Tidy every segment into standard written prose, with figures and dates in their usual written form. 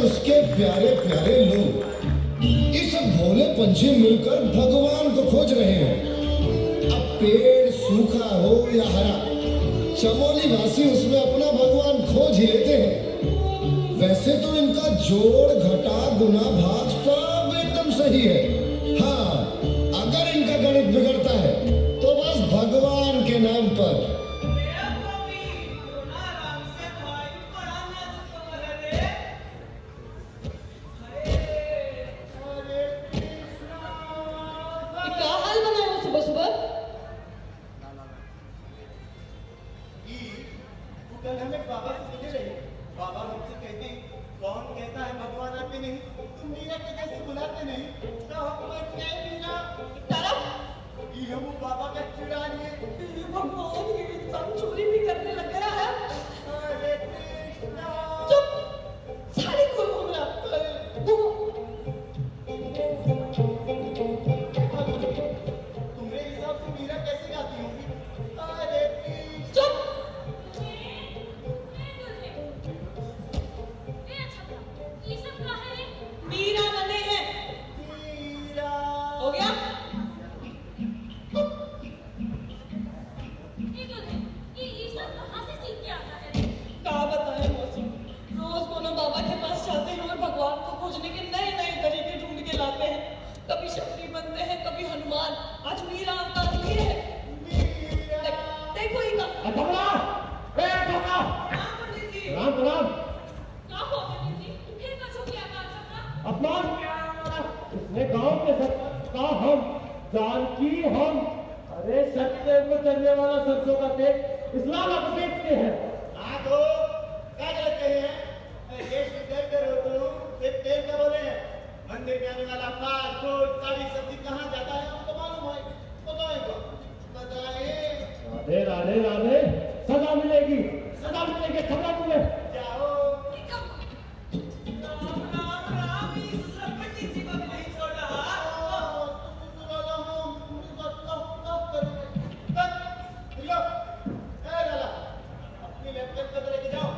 उसके प्यारे प्यारे लोग इस भोले पंछी मिलकर भगवान को खोज रहे हैं। अब पेड़ सूखा हो या हरा, चमोली वासी उसमें अपना भगवान खोज ही लेते हैं। वैसे तो इनका जोड़ घटा गुना भाग सब एकदम सही है। हाँ, अगर इनका गणित बिगड़ता है तो बस भगवान के नाम पर। बाबा मुझसे कहते हैं, कौन कहता है भगवान आते नहीं? तुम मीरा के जैसे बुलाते नहीं तो हम क्या मीरा तरफ ये हम बाबा का चिड़ा लिए भगवान ये सब चोरी भी करने लग गया है। अरे कृष्णा चुप सारी को हमरा तुम्हारे हिसाब से मीरा कैसे गाती होगी? अरे चुप मीरा बने हैं। मीरा हो गया? ये सब कहाँ से सीख के आता है? क्या बताएं मौसी, रोज कोनो बाबा के पास जाते हैं और भगवान को खोजने के नए नए तरीके ढूंढ के लाते हैं। कभी शक्ति बनते हैं, कभी हनुमान, आज मीरा अवतार लिए है। देखो इनका राम राम क्या हुआ पंडित जी? फिर बच्चों की आवाज आता? अपमान इसने गांव के सरपंच का हम जानकी हम अरे सत्य में चलने वाला सरसों का तेल इस्लाम आप देखते हैं। हाँ तो क्या कहते हैं? देश में डर कर हो तो सिर्फ तेल का बोले हैं। मंदिर में आने वाला फल दूध सारी सब्जी कहाँ जाता है हमको मालूम है। बताएगा बताए राधे राधे राधे सदा मिलेगी खबर तुम्हें जाओ। राम राम राम इस सरपंच जी को नहीं छोड़ रहा। अपनी लैपटॉप को लेके जाओ।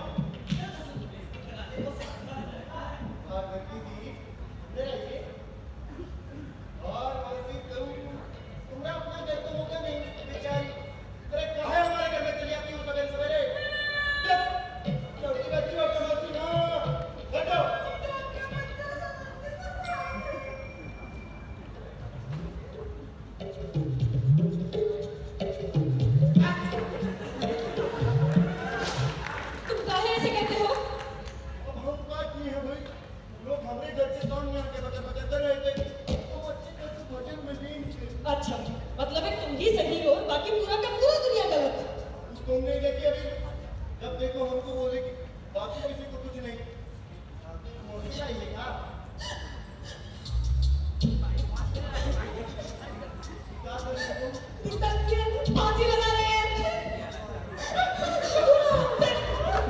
और वैसे तुमने अपना घर तो होगा नहीं बेचारी, अरे कहा हमारे घर में चली आती हूँ सवेरे सवेरे। छोटी बच्ची हो तो मत ना हटो। तुम काहे ऐसे कहते हो? अब हम क्या किए हैं भाई? लोग हमारे घर से सामने आके बजाते रहते हैं। तो बच्चे को तो भजन में नहीं। अच्छा, मतलब है तुम ही सही हो, बाकी पूरा का पूरा दुनिया गलत। तुमने देखी अभी? जब देखो हमको बोलेगी, बाकी किसी को कुछ नहीं। मोदी आइएगा। क्या कर रहे हो? फांसी लगा रहे हैं।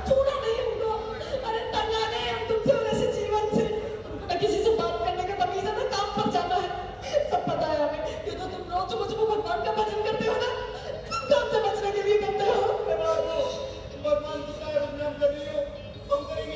छूना नहीं हमको। अरे तंग आ गए हम तुमसे और ऐसे जीवन से। हमको ना किसी से बात करने का तमीज है, ना काम पर जाना है। सब पता है हमें। ये तो तुम रोज मुझको भगवान का भजन करते हो ना, तुम काम से बचने के लिए करते हो। भगवान की क्या बदनाम कर रही हो? हम करेंगे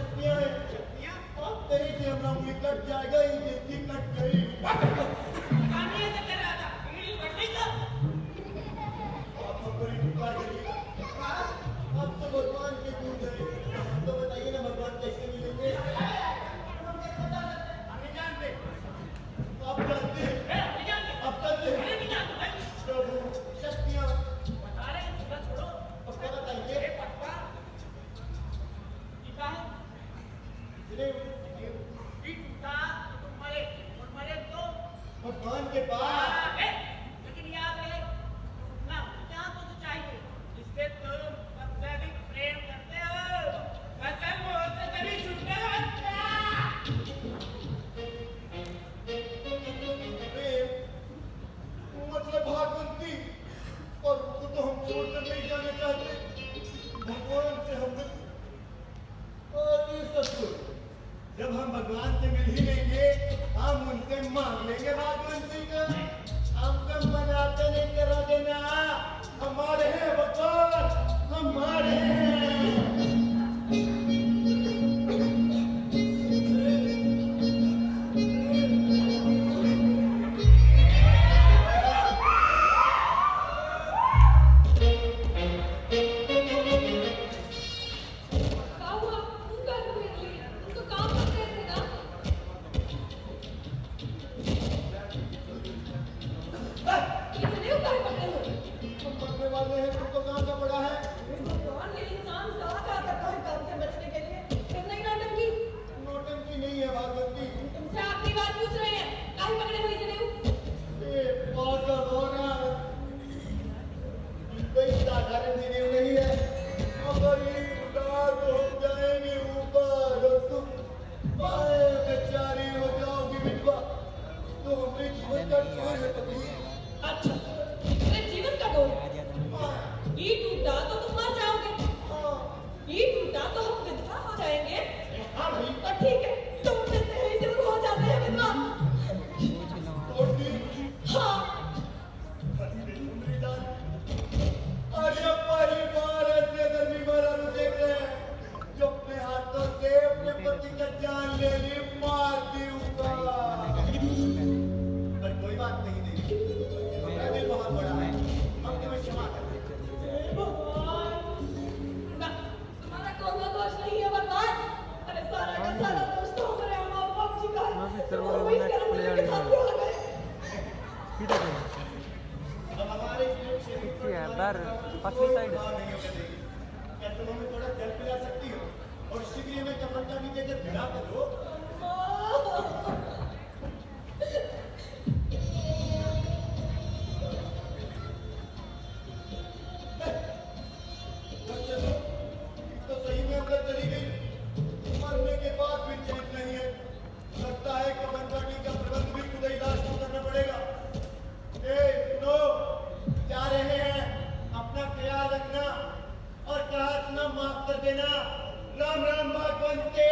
शक्तियां हैं आप कहीं से हमारा उंगली कट जाएगा ये देखी कट गई आप हमको ही पुकार करिए आप तो भगवान के दूत हैं तो बताइए ना भगवान कैसे मिलेंगे आप जानते हैं आप जानते हैं प्रभु शक्तियां अब क्या बताइए भगवान के पास लेकिन याद रहे ना क्या कुछ चाहिए जिससे तुम सबसे अधिक प्रेम करते हो कसम से कभी छूटने प्रेम मतलब भागवती और उनको तो हम छोड़कर नहीं जाना चाहते भगवान से हम और ये सब कुछ जब हम भगवान से मिल ही लेंगे हम उनसे मांग लेंगे भागवती का हमको मनाते नहीं करा देना हमारे हैं भगवान हमारे हैं क्या हुआ उनका उनको काम कर रहे थे ना इतने उतार पकड़े हो हम मरने वाले हैं तुमको कहाँ का पड़ा है भगवान ये इंसान क्या करता है काम से बचने के लिए फिर नहीं नौटंकी नौटंकी नहीं है भागवती तुमसे आखिरी बात पूछ रहे हैं काहे पकड़े हुए इतने ये पागल होना कोई साधारण जीव नहीं है अगर ये उदास हो जाएंगे ऊपर और तुम पाए बेचारी हो जाओगी विधवा तो हमें जीवन का कौन है पति अच्छा तेरे जीवन का डोर ये टूटा तो तुम मर जाओगे ये टूटा तो हम विधवा हो जाएंगे हाँ भाई तो ठीक है तुम मिलते हैं जरूर हो जाते हैं विधवा और दी हाँ उम्री जान अरे परिवार ऐसे अगर बीमार देख रहे हैं जो अपने हाथों से अपने पति का जान ले ली मार दी उनका पर कोई बात नहीं नहीं मेरा दिल बहुत बड़ा है हम तुम्हें क्षमा करते हैं हे भगवान तुम्हारा कोई दोष नहीं है भगवान अरे सारा का सारा दोष तो हमारे अम्मा और बाप जी का है तो वो इस कर्म के साथ हो गए अब हमारे इस शरीर पर पछली साइड नहीं होने देगी क्या तुम हमें थोड़ा जल पिला सकती हो और शीघ्र में कफन का नीचे जब भिड़ा कर दो तो सही में अंदर चली गई मरने के बाद भी चैन नहीं है लगता है कफन पार्टी का प्रबंध भी खुद ही लाश को करना पड़ेगा सुनो जा रहे हैं अपना ख्याल रखना और कहा सुना माफ कर देना राम राम भगवंते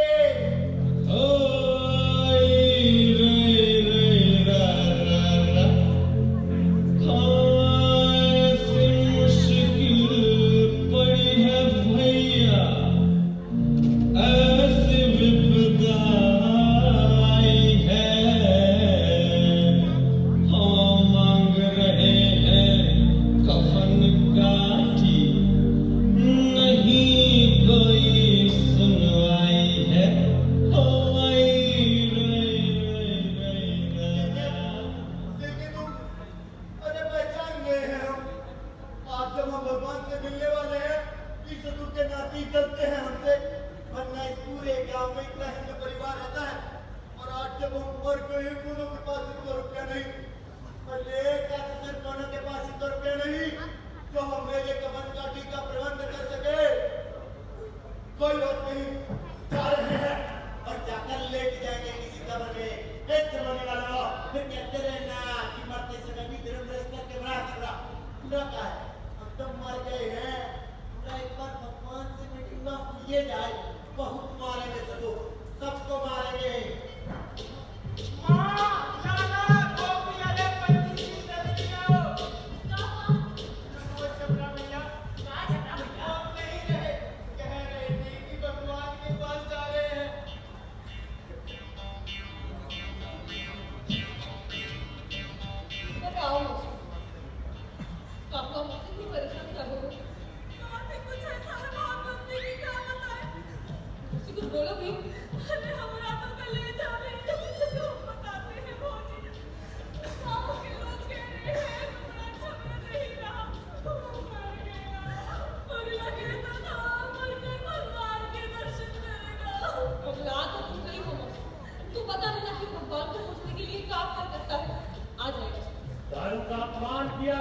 दिया।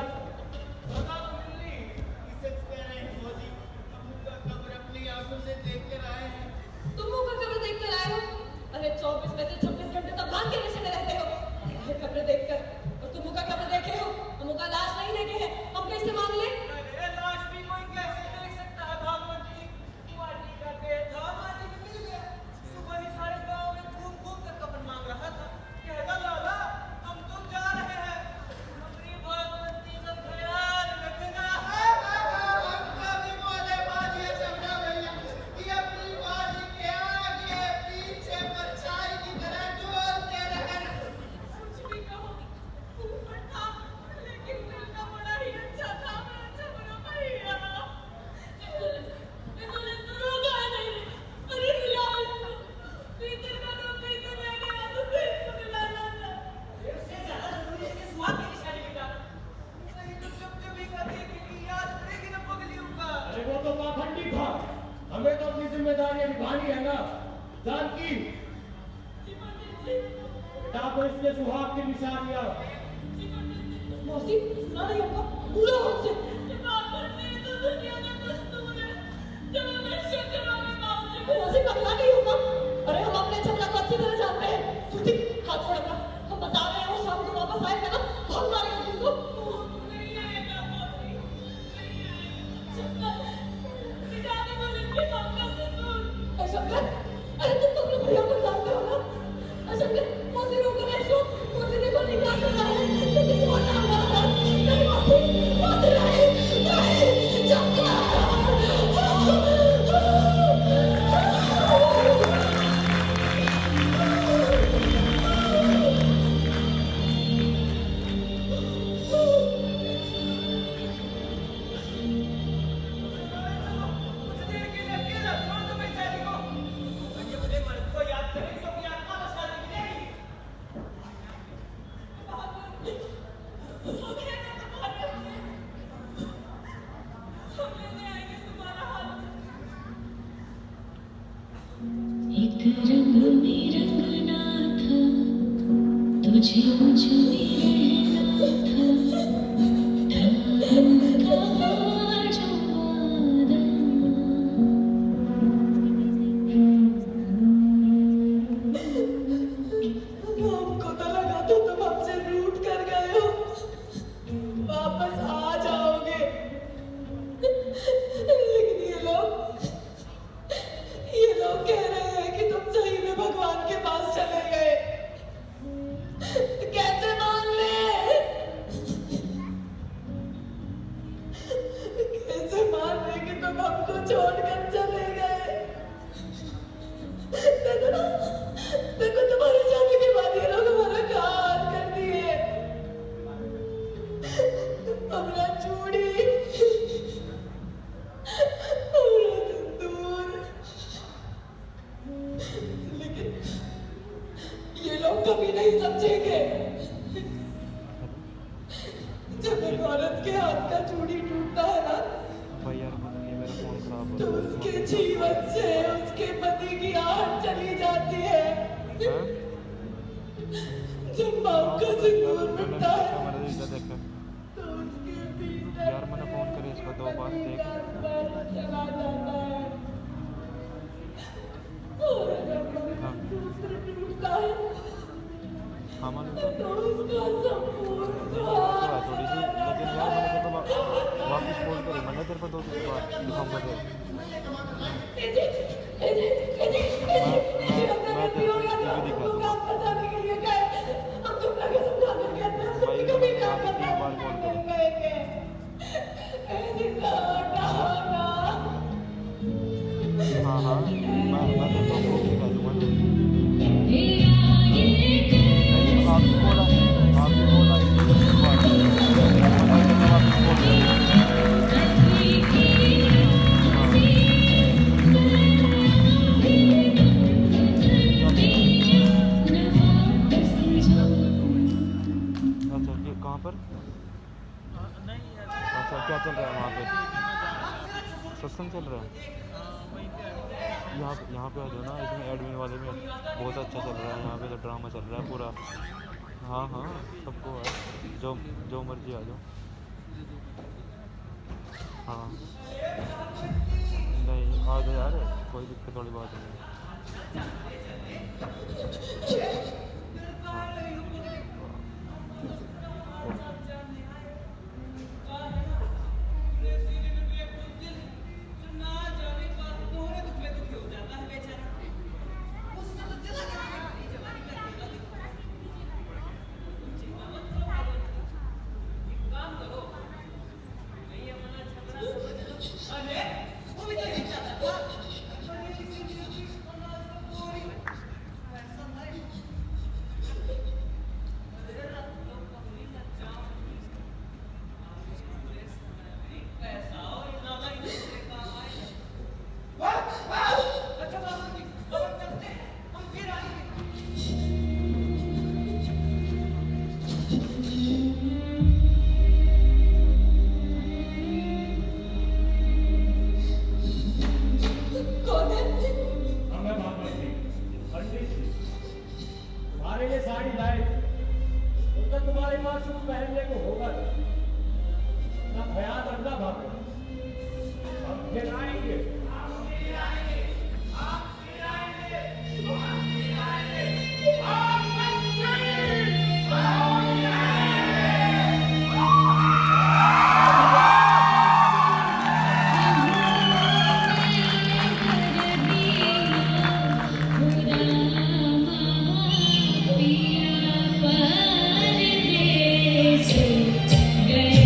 सजा तो मिल रही, इसे कह रहे हैं फौजी, हम उनका कब्र अपनी आंखों से देख कर आए हैं। तुम मुंह का कब्र देख कर आए हो? अरे 24 में से 26 घंटे तक भांग के नशे में रहते हो। ये कब्र देखकर, और तुम मुंह का कब्र देखे हो, हम मुंह का लाश नहीं देखे हैं, हम कैसे मान ले? अरे लाश भी कोई कैसे देख सकता है? भागवत की माटी का पेड़ था, माटी में मिल गया। सुबह ही सारे गांव में घूम घूम कर कफन मांग रहा था। कहता लाला हम तो जा रहे हैं, हमारी भागवत की का ख्याल रखना। हमका भी बोले बाजी समझा भैया, ये अपनी बाजी के आगे पीछे परछाई की तरह डोलते रहना। कुछ भी कहो, ऊपर था, लेकिन मिलना बड़ा ही अच्छा था, मैं अच्छा बना भैया। इन्होंने तो रोका नहीं, अरे मिला इसको, पीछे का तो पीछे रह गया, तो फिर इसको मिलाना था। इससे ज्यादा जरूरी है इसके सुहाग की निशानी मिटाना। नहीं तो चुप-चुप ही करने के लिए याद करेगी ना पगलियों का। अरे वो तो पाखंडी था, हमें तो अपनी जिम्मेदारी निभानी है ना। जानकी, बेटा को इसके सुहाग की निशानियां। मौसी, सुना नहीं होगा, पूरा हमसे। तो दुनिया का दस्तूर है, जो हमेशा करावे मौसी। मौसी पगला नहीं होगा? अरे हम अपने झगड़ा को अच्छी तरह जानते हैं। सूती, हाथ छोड़ अपना, हम बता रहे हैं, वो शाम को वापस आएगा ना, भाग मारेगा तुमको। नहीं आएगा मौसी, नहीं आएगा। जाने वाले के मांगा से दूर। शंकर, अरे तुम तो अपने भैया को जानते हो ना? शंकर, मौसी रोको ना इसको, मौसी देखो नहीं क्या कर रहा है, लेकिन छोड़ना हमारा। नहीं मौसी, मौसी नहीं, नहीं, शंकर। कुछ देर के लिए अकेला छोड़ दो बेचारी को। ये बड़े मर्द को याद करेगी तो अपनी आत्मा को शांति मिलेगी। एक रंग में रंगना था, तुझे मुझ में रहना था, था जो वादा। हमको तो लगा था तुम हमसे रूठ कर गए हो, वापस आ जाओगे, लेकिन ये लोग कह रहे हैं कि तुम सही में भगवान के पास चले गए। कैसे मान ले? कैसे मान ले कि तुम हमको छोड़कर चले गए? देखो ना, देखो तुम्हारे जाने के बाद ये लोग हमारा क्या हाल कर दिए। हमारा चूड़ी, हमारा सिंदूर, लेकिन ये लोग कभी नहीं समझेंगे। जब एक औरत के हाथ का चूड़ी टूटता है ना, भाई यार ये मेरा फोन खराब हो तो गया। उसके जीवन से उसके पति की आहट चली जाती है। हाँ? जब माँ का सिंदूर मिटता है, मैंने देखा देखा तो उसके भीतर यार मैंने फोन करे इसको 2 बार देख। चला जाता है। और जब हाँ। दूसरा टूटता है, हाँ मालूम था तो उसका संपूर्ण तो है थोड़ी सी, लेकिन यार मैंने तेरे को वापस फोन करी, मैंने तेरे को 2-3 बार दिखाऊंगा तेरे। मैं तेरे को ये भी दिखा बताने के लिए गए, हम तुम लोग समझा कर कहते हैं, भाई कभी मैंने ना यहाँ पे 3 बार कॉल करे। हाँ हाँ मैं तेरे को प्रूफ दिखा दूंगा ना। नहीं आपकी बोला अच्छा ये कहाँ पर? अच्छा क्या चल रहा है वहाँ पे? सत्संग चल रहा है? यहाँ पे आ जाओ ना, इसमें एडमिन वाले में बहुत अच्छा चल रहा है। यहाँ पे तो ड्रामा चल रहा है पूरा। हाँ हाँ सबको है, जो मर्जी आ जाओ। हाँ नहीं आ जाए यार, कोई दिक्कत वाली बात नहीं है। कौन है? हमें भागवत जी पंडित जी हमारे लिए साड़ी लाए थे। उनका तुम्हारे पास कुछ पहनने को होगा ना, ख्याल रखना भागवत, हम फिर आएंगे। गए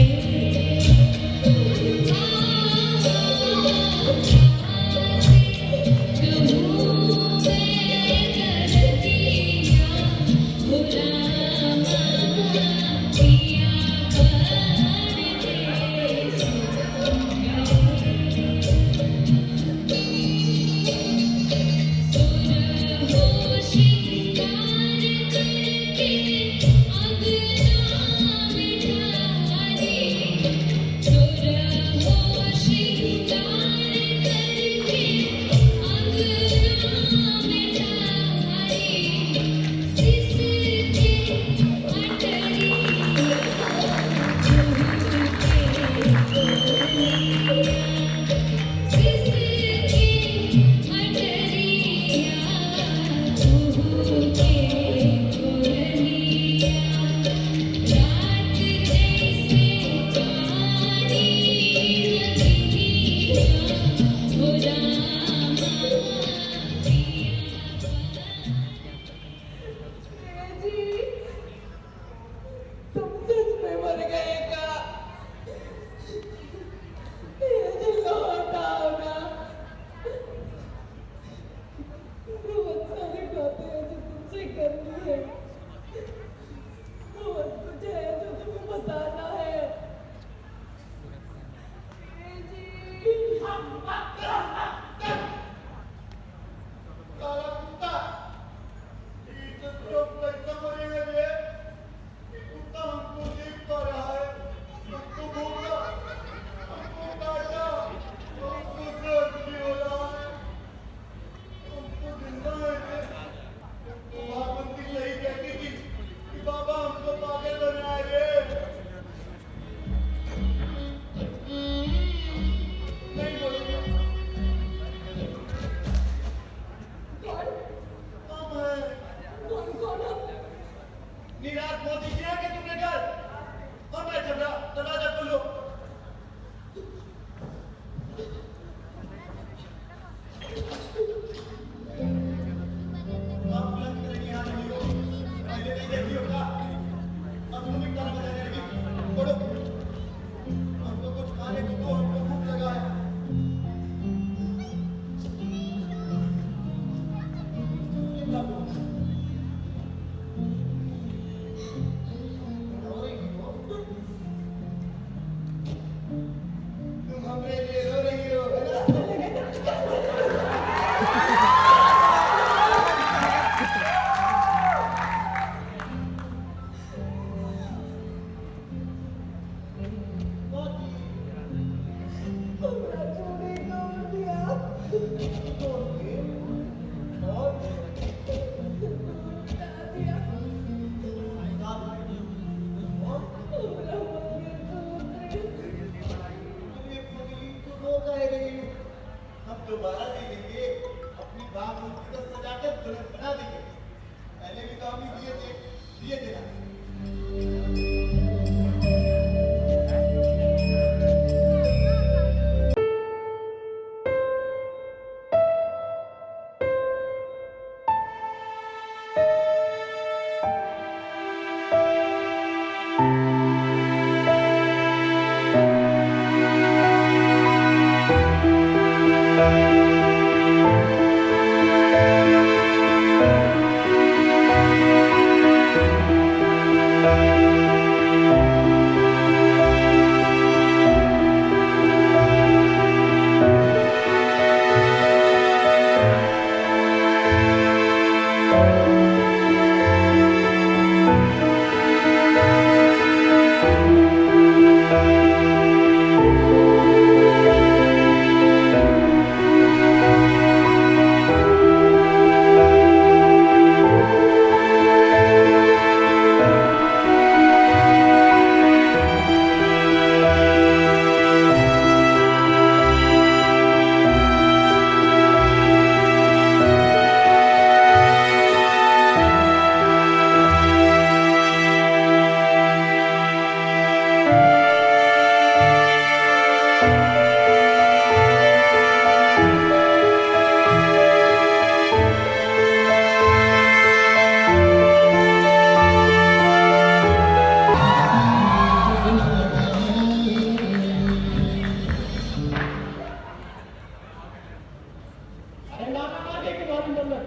अरे नाना मारे की बात मतलब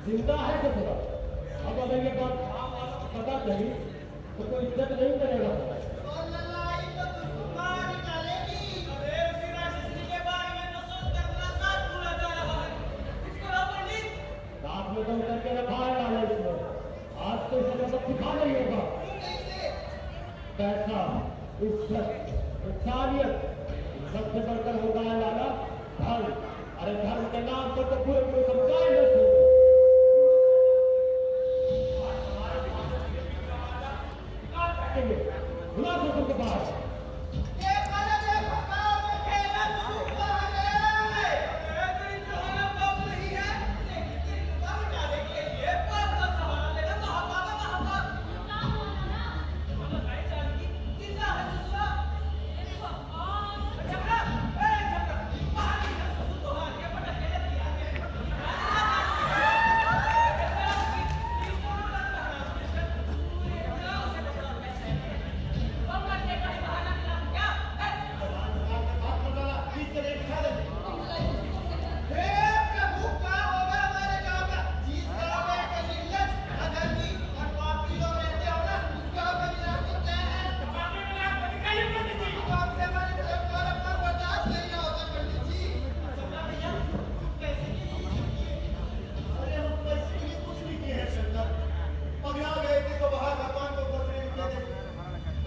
जिंदा है तो थोड़ा अब अगर ये बात पता चली तो कोई इज्जत नहीं करेगा और लड़ाई तो मार डालेगी। अरे उसी राक्षसी के बारे में तो सोचकर अपना साथ पूरा जा रहा है। इसको ला पंडित। रात में दम करके रखा है डाले इसमें आज तो इसे सबक सिखा नहीं होगा कैसे? पैसा इज्जत इंसानियत सबसे बढ़कर होगा है लाला धर्म। अरे धर्म के नाम पर तो पूरे पूरे समुदाय में बुला सको के पास देखो ना देखो गाँव में खेलना शुरू हुआ है। अरे तेरी जहाना बाप नहीं है। लेकिन तेरी कम डाले के लिए बाप का सहारा लेना महापाप है महापाप। मतलब भाई जानकी जिंदा है ससुरा। झगड़ा बाहर निकल ससुर तो हार के पटक के दिया है। हे प्रभु क्या होगा हमारे गाँव का? जिस गाँव में एक निर्लज, अधर्मी और पापी लोग रहते हो ना, उस गाँव का विनाश होता है। तो हमसे हमारे तरफ और अपना बर्दाश्त नहीं होगा पंडित जी। अरे हम तो इसके लिए कुछ नहीं किए हैं शंकर। हम यहाँ गए थे तो बाहर भगवान को खोजने निकले थे।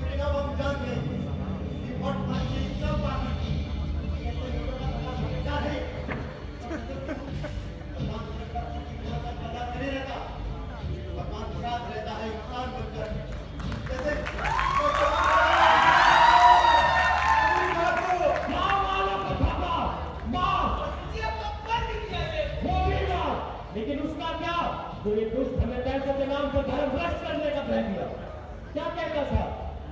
लेकिन अब हम जान गए कि भट भटकी सब बाकी कैसे लोगों का पता चलता है। भगवान का पता नहीं रहता। भगवान के साथ रहता है इंसान बनकर। जैसे माँ वालों का पापा माँ जी अब तो बंद किया है। होगी माँ लेकिन उसका क्या जो ये दुष्ट हमें पैसों के नाम पर धर्म भ्रष्ट करने का कह दिया क्या कहता था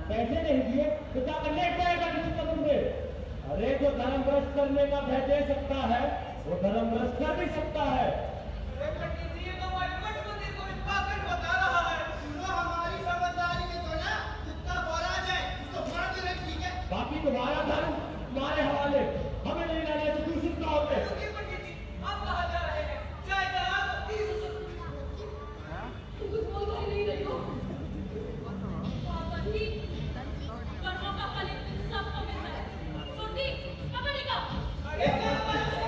पैसे नहीं दिए तो जाकर ले जाएगा किसी को तुमने अरे जो धर्म भ्रष्ट करने का भय दे सकता है वो धर्म भ्रष्ट कर भी सकता है अरे पंडित जी ये तो हमारे मठ मंदिर को भी पागल बता रहा है। सुनो हमारी समझदारी में तो ना कुत्ता बोला जाए, उसको मार देना ठीक है। बाकी तुम्हारा धर्म तुम्हारे हवाले हमें नहीं रहने तो दूषित ना होते रुकिए पंडित जी आप कहाँ जा रहे हैं? चाय करा दो इस तुम कुछ बोल तो नहीं रही हो पाबंदी कर्मों का फल सबको मिलता है छोटी कबड्डी का अरे क्या बात है?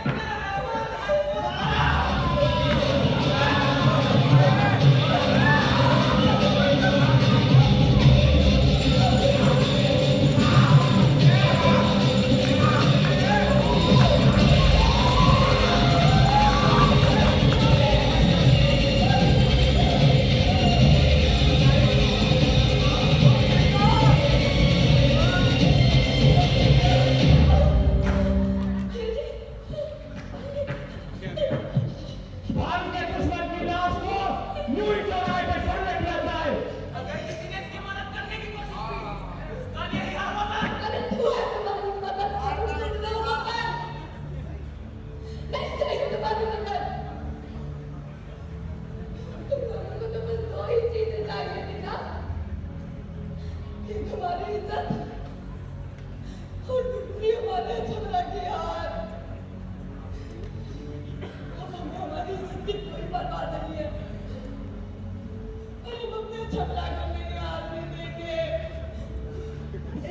हमारी इज्जत और दूसरी हमारे झगड़ा की हार। अब हमें हमारी इज्जत की कोई परवाह नहीं है और हम अपने झगड़ा करने की हार नहीं देंगे।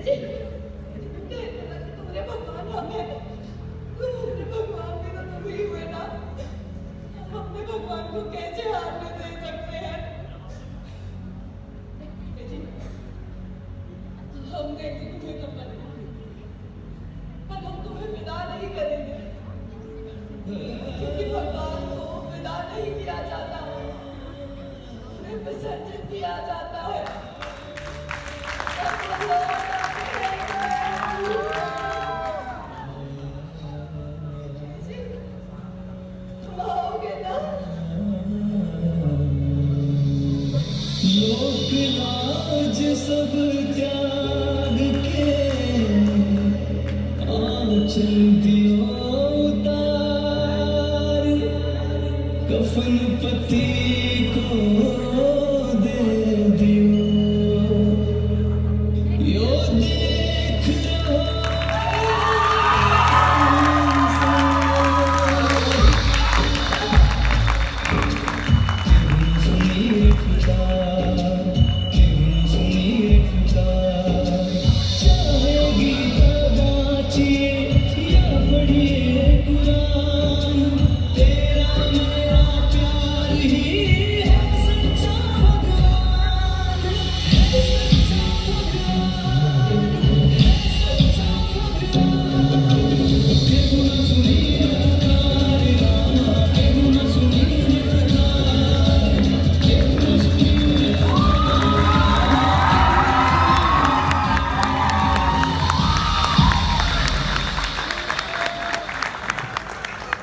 जी तुम्हारे भगवान हमें अपने भगवान भी तो तुम ही हुए ना। हम अपने भगवान को कैसे हारने दे सकते हैं? जी हम देंगे तुम्हें कपल पर हम तुम्हें विदा नहीं करेंगे क्योंकि भगवान को विदा नहीं किया जाता, उन्हें विसर्जन किया जाता है।